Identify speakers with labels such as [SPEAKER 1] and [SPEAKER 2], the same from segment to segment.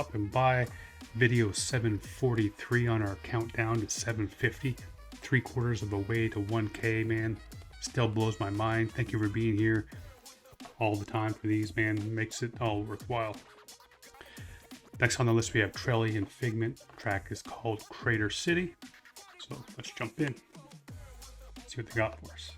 [SPEAKER 1] stopping by. Video 743 on our countdown to 750. 3/4 of the way to 1K, man. Still blows my mind. Thank you for being here all the time for these, man. Makes it all worthwhile. Next on the list, we have Trellion Figment. The track is called Crater City. So let's jump in. See what they got for us.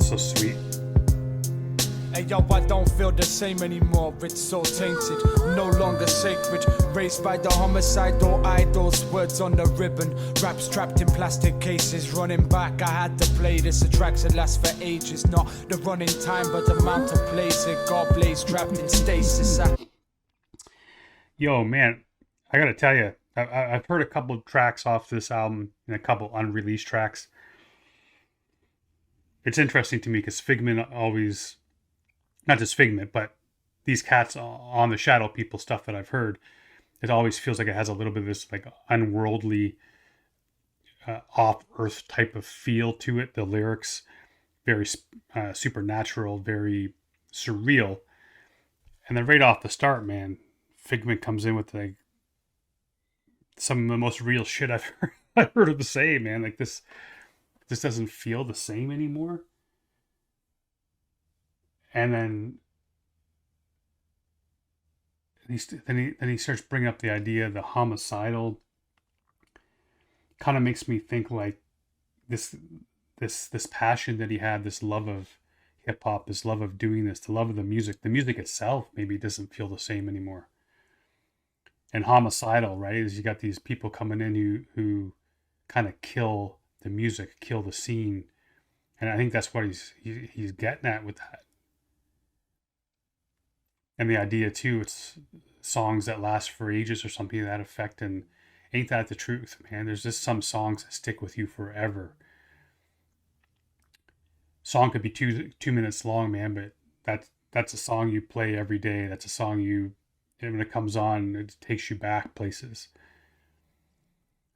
[SPEAKER 1] So sweet.
[SPEAKER 2] Hey yo, I don't feel the same anymore, it's so tainted, no longer sacred. Raised by the homicidal idols, words on the ribbon, raps trapped in plastic cases. Running back, I had to play this, the tracks that last for ages. Not the running time, but the amount of plays it got blazed, trapped in stasis.
[SPEAKER 1] Yo, man, I gotta tell you, I've heard a couple of tracks off this album and a couple unreleased tracks. It's interesting to me because Figment always, not just Figment, but these cats on the Shadow People stuff that I've heard, it always feels like it has a little bit of this like unworldly, off-earth type of feel to it. The lyrics, very supernatural, very surreal. And then right off the start, man, Figment comes in with like some of the most real shit I've heard him say, man. Like this doesn't feel the same anymore. And then he starts bringing up the idea of the homicidal. Kind of makes me think like this passion that he had, this love of hip hop, this love of doing this, the love of the music. The music itself maybe doesn't feel the same anymore. And homicidal, right, is you got these people coming in who kind of kill the music, kill the scene. And I think that's what he's getting at with that. And the idea too, it's songs that last for ages or something to that effect. And ain't that the truth, man? There's just some songs that stick with you forever. Song could be two minutes long, man, but that's a song you play every day. That's a song when it comes on, it takes you back places.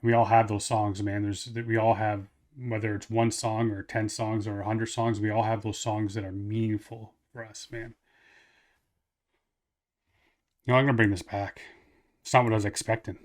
[SPEAKER 1] We all have those songs, man. We all have, whether it's one song or 10 songs or 100 songs, we all have those songs that are meaningful for us, man. You know, I'm going to bring this back. It's not what I was expecting.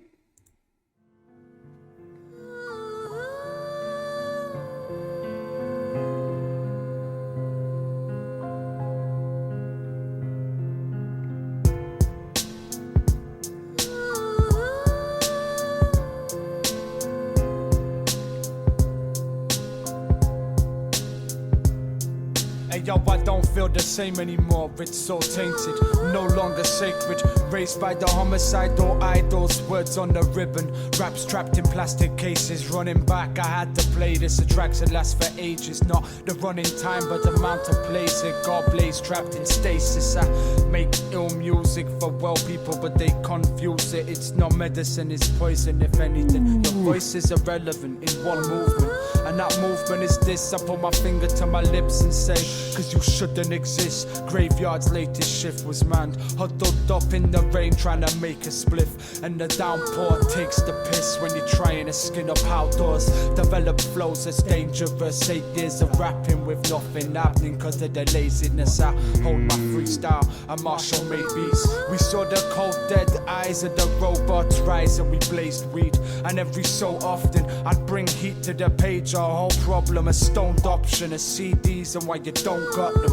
[SPEAKER 2] Hey yo, I don't feel the same anymore, it's so tainted, no longer sacred. Raised by the homicidal idols, words on the ribbon, raps trapped in plastic cases. Running back, I had to play this, the tracks that last for ages. Not the running time, but the amount of plays it got blazed, trapped in stasis. I make ill music for well people, but they confuse it. It's not medicine, it's poison if anything. Your voice is irrelevant in one movement, and that movement is this. I put my finger to my lips and say, cause you shouldn't exist. Graveyard's latest shift was manned, huddled up in the rain trying to make a spliff. And the downpour takes the piss when you're trying to skin up outdoors. Develop flows that's dangerous. 8 years of rapping with nothing happening cause of the laziness. I hold my freestyle, a Marshall made beats. We saw the cold dead eyes of the robots rise and we blazed weed. And every so often I'd bring heat to the page. Our whole problem, a stoned option, a CDs and why you don't got them.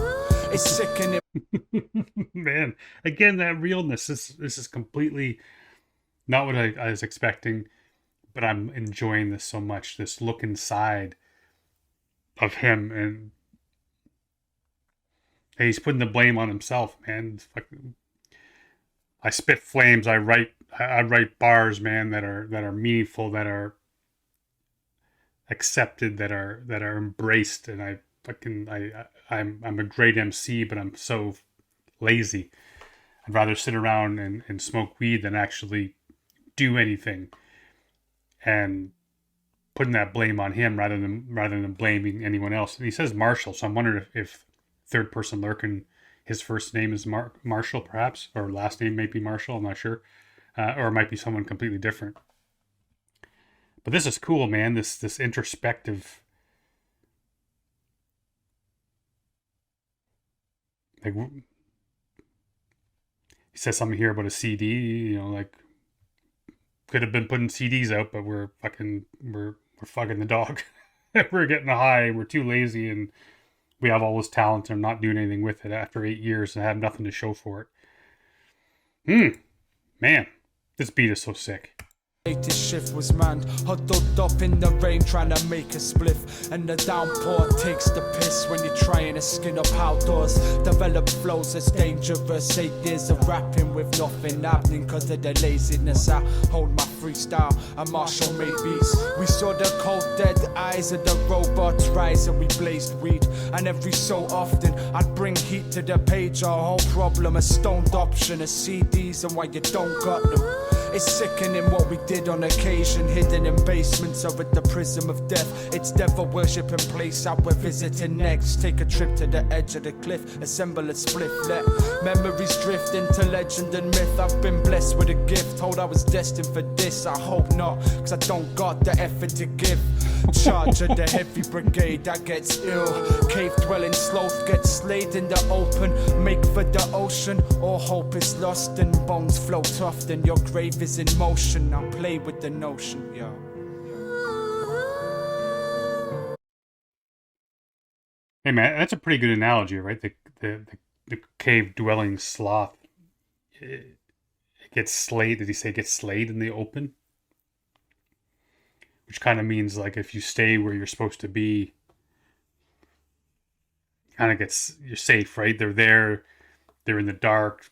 [SPEAKER 2] It's sickening.
[SPEAKER 1] Man, again, that realness. This is completely not what I was expecting, but I'm enjoying this so much. This look inside of him, and he's putting the blame on himself, man. I spit flames. I write bars, man, that are meaningful, that are accepted, that are embraced, and I'm a great MC, but I'm so lazy. I'd rather sit around and smoke weed than actually do anything. And putting that blame on him rather than blaming anyone else. And he says Marshall, so I'm wondering if third person lurking. His first name is Marshall, perhaps, or last name might be Marshall. I'm not sure, or it might be someone completely different. But this is cool, man. This introspective, like, he says something here about a CD. You know, like, could have been putting CDs out, but we're fucking the dog. We're getting high. We're too lazy, and we have all this talent and not doing anything with it after 8 years and have nothing to show for it. Man, this beat is so sick.
[SPEAKER 2] Latest shift was manned, huddled up in the rain trying to make a spliff, and the downpour takes the piss when you're trying to skin up outdoors. Develop flows that's dangerous, 8 years of rapping with nothing happening cause of the laziness. I hold my freestyle, a Marshall made beats. We saw the cold dead eyes of the robots rise and we blazed weed, and every so often I'd bring heat to the page. Our whole problem, a stoned option of CDs and why you don't got them. It's sickening what we did on occasion, hidden in basements or at the prism of death. It's devil worship in place out we're visiting next. Take a trip to the edge of the cliff, assemble a spliff, let memories drift into legend and myth. I've been blessed with a gift, told I was destined for this. I hope not, cause I don't got the effort to give. Charge of the heavy brigade that gets ill. Cave dwelling sloth gets slayed in the open. Make for the ocean, all hope is lost and bones float often. Your grave is in motion, I'll play with the notion, yo.
[SPEAKER 1] Hey man, that's a pretty good analogy, right? The cave dwelling sloth, it gets slayed. Did he say gets slayed in the open? Which kind of means like if you stay where you're supposed to be, kind of you're safe, right? They're there, they're in the dark,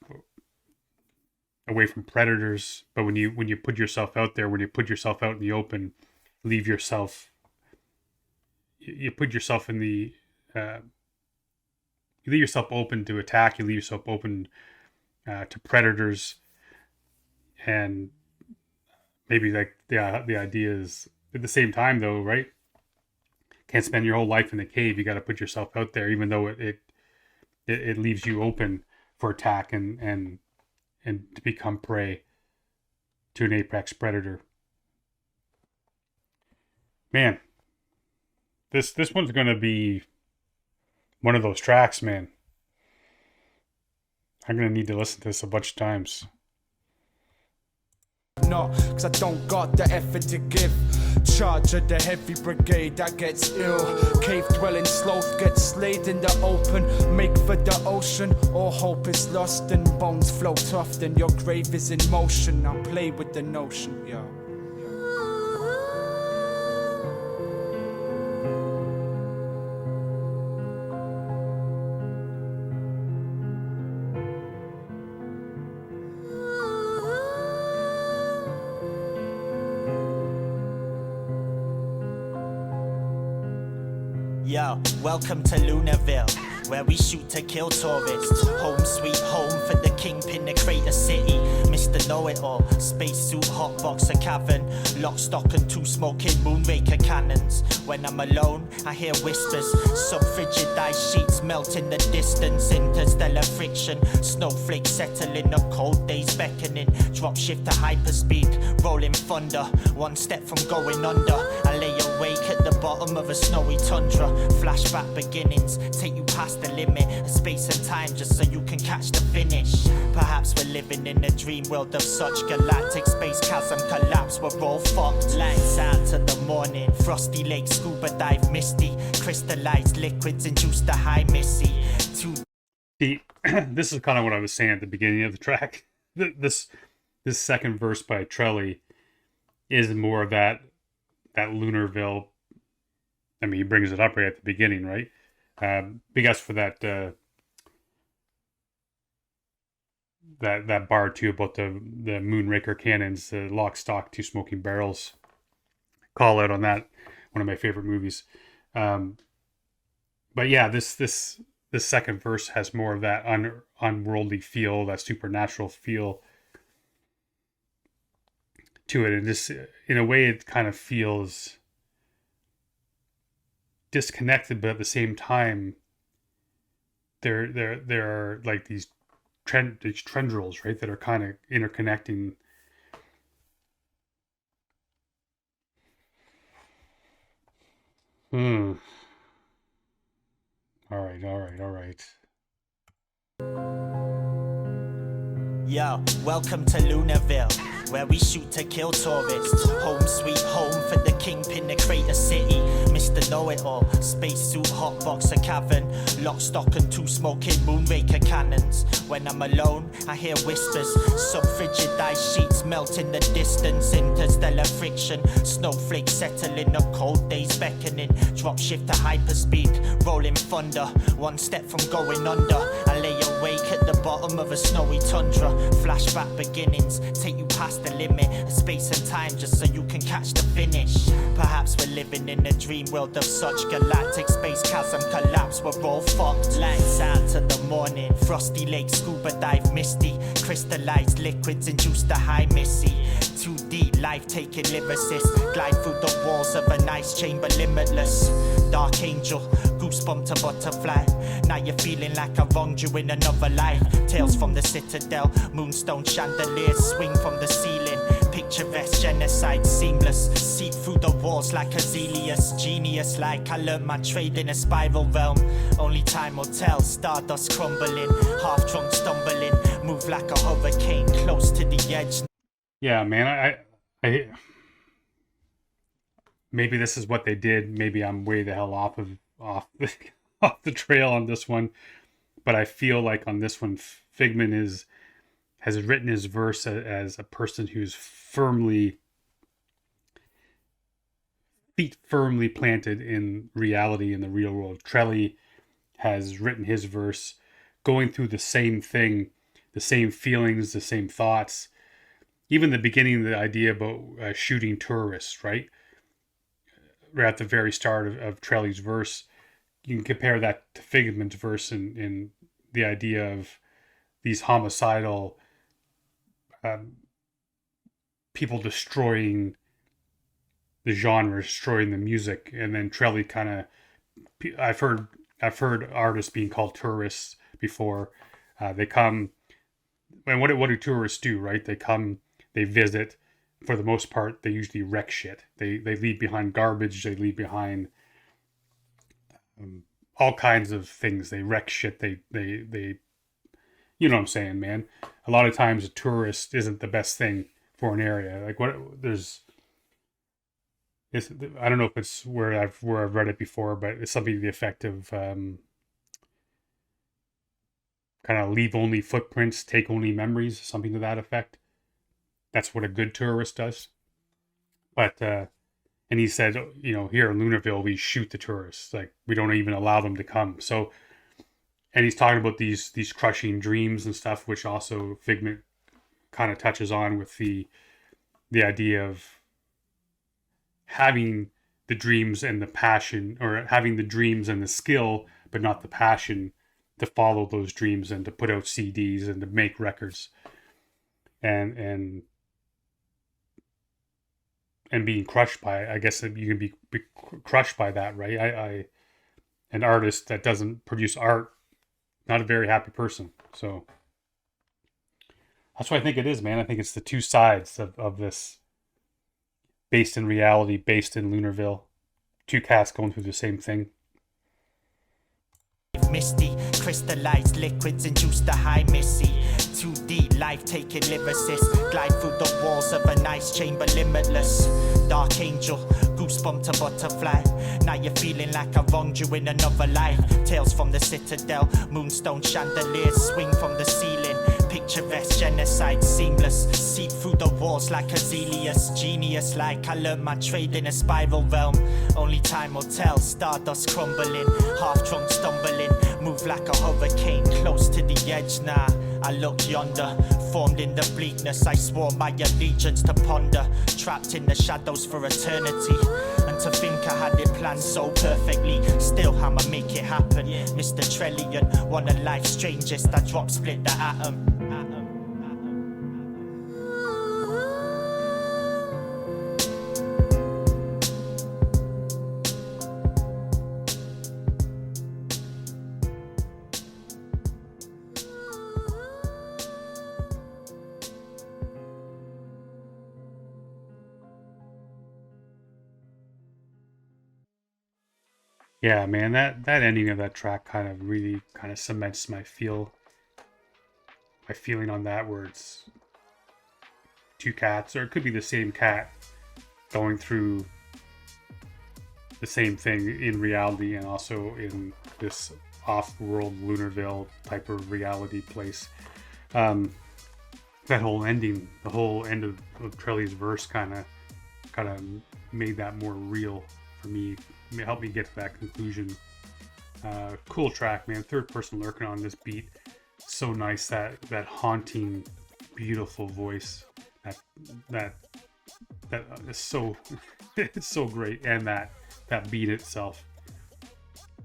[SPEAKER 1] away from predators. But when you put yourself out there, when you put yourself out in the open, you put yourself in the you leave yourself open to attack. You leave yourself open to predators, and maybe like the idea is at the same time though, right? Can't spend your whole life in the cave. You got to put yourself out there, even though it leaves you open for attack and to become prey to an apex predator. Man, this one's gonna be one of those tracks, man. I'm gonna need to listen to this a bunch of times.
[SPEAKER 2] No, cause I don't got the effort to give. Charge of the heavy brigade that gets ill. Cave dwelling sloth gets slayed in the open. Make for the ocean, all hope is lost and bones float often. Your grave is in motion, I'll play with the notion, yo.
[SPEAKER 3] Yo, welcome to Lunarville, where we shoot to kill tourists. Home sweet home for the kingpin, the crater city. Mr. Know-it-all, spacesuit, hotbox, a cavern. Lock, stock and 2 smoking moonraker cannons. When I'm alone, I hear whispers. Sub-frigid ice sheets melt in the distance. Interstellar friction, snowflakes settle in the cold days beckoning. Drop shift to hyperspeed, rolling thunder. 1 step from going under. I lay awake at the bottom of a snowy tundra. Flashback beginnings, take you past the limit of space and time just so you can catch the finish. Perhaps we're living in a dream world of such galactic space chasm collapse. We're all fucked. Lights out to the morning, frosty lake, scuba dive, misty, crystallized liquids induce the high missy.
[SPEAKER 1] See, this is kind of what I was saying at the beginning of the track. This second verse by Trelly is more of that Lunarville. I mean, he brings it up right at the beginning, right? Big ups for that bar too about the Moonraker cannons, lock, stock, 2 smoking barrels. Call out on that, one of my favorite movies. But yeah, this second verse has more of that unworldly feel, that supernatural feel to it, and just in a way, it kind of feels disconnected, but at the same time there are like these tendrils, right, that are kind of interconnecting. Hmm. All right.
[SPEAKER 3] Yo, welcome to Lunarville, where we shoot to kill tourists. Home sweet home for the kingpin, the crater city. Mr. Know-it-all, spacesuit, hotbox, a cavern. Lock, stock and two smoking moonraker cannons. When I'm alone, I hear whispers. Sub-frigid ice sheets melt in the distance. Interstellar friction, snowflakes settling up, cold days beckoning. Drop shift to hyperspeed, rolling thunder. One step from going under. I lay awake at the bottom of a snowy tundra. Flashback beginnings, take you past the limit of space and time just so you can catch the finish. Perhaps we're living in a dream world of such galactic space chasm collapse. We're all fucked. Lights out to the morning, frosty lake, scuba dive, misty. Crystallized liquids induce the high missy. 2D life-taking lyricist, glide through the walls of an ice chamber limitless. Dark angel, goosebump to butterfly. Now you're feeling like I wronged you in another life. Tales from the citadel, moonstone chandeliers swing from the ceiling. Picturesque genocide, seamless. Seep through the walls like Azelius. Genius like I learned my trade in a spiral realm. Only time will tell, stardust crumbling. Half drunk stumbling, move like a hurricane close to the edge.
[SPEAKER 1] Yeah, man, I maybe this is what they did. Maybe I'm way the hell off off the trail on this one, but I feel like on this one, Figment has written his verse as a person who's feet firmly planted in reality in the real world. Trelly has written his verse going through the same thing, the same feelings, the same thoughts. Even the beginning, the idea about shooting tourists, right? Right at the very start of Trelly's verse, you can compare that to Figment's verse in the idea of these homicidal people destroying the genre, destroying the music, and then Trelly kind of. I've heard artists being called tourists before. They come, and what do tourists do? Right? They come, they visit. For the most part, they usually wreck shit. They leave behind garbage. They leave behind all kinds of things. They wreck shit. They you know what I'm saying, man. A lot of times a tourist isn't the best thing for an area. Like I don't know if it's where I've read it before, but it's something to the effect of kind of leave only footprints, take only memories, something to that effect. That's what a good tourist does. But and he said, here in Lunarville, we shoot the tourists. Like, we don't even allow them to come. So, and he's talking about these crushing dreams and stuff, which also Figment kind of touches on with the idea of having the dreams and the passion, or having the dreams and the skill, but not the passion to follow those dreams and to put out CDs and to make records. And being crushed by it. I guess that you can be crushed by that, right? An artist that doesn't produce art, not a very happy person. So that's what I think it is, man. I think it's the two sides of this, based in reality, based in Lunarville. Two casts going through the same thing.
[SPEAKER 3] Misty, crystallized liquids induce the high missy. 2D life-taking lyricist, glide through the walls of an ice chamber limitless. Dark angel, goosebump to butterfly. Now you're feeling like I wronged you in another life. Tales from the citadel, moonstone chandeliers swing from the ceiling. Picturesque genocide, seamless. Seep through the walls like Azelius. Genius like I learned my trade in a spiral realm. Only time will tell, stardust crumbling. Half drunk stumbling, move like a hurricane close to the edge. Nah, I look yonder, formed in the bleakness. I swore my allegiance to ponder, trapped in the shadows for eternity. And to think I had it planned so perfectly, still I'ma make it happen. Mr. Trellion, one of life's strangest. I drop split the atom.
[SPEAKER 1] Yeah, man, that ending of that track kind of really kind of cements my feeling on that, where it's two cats, or it could be the same cat going through the same thing in reality and also in this off-world Lunarville type of reality place. That whole ending, the whole end of Trellion's verse kind of made that more real for me. It helped me get to that conclusion. Cool track, man. Third person lurking on this beat. So nice, that haunting, beautiful voice. That is so it's so great, and that beat itself.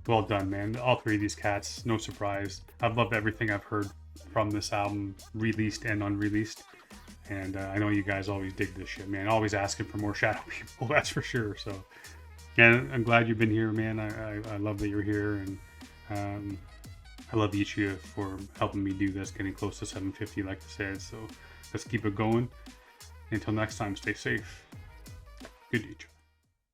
[SPEAKER 1] Well done, man. All three of these cats, no surprise. I've loved everything I've heard from this album, released and unreleased. And I know you guys always dig this shit, man. Always asking for more Shadow People, that's for sure. So, yeah, I'm glad you've been here, man. I love that you're here, and I love each of you for helping me do this, getting close to 750, like I said. So let's keep it going. Until next time, stay safe. Good day,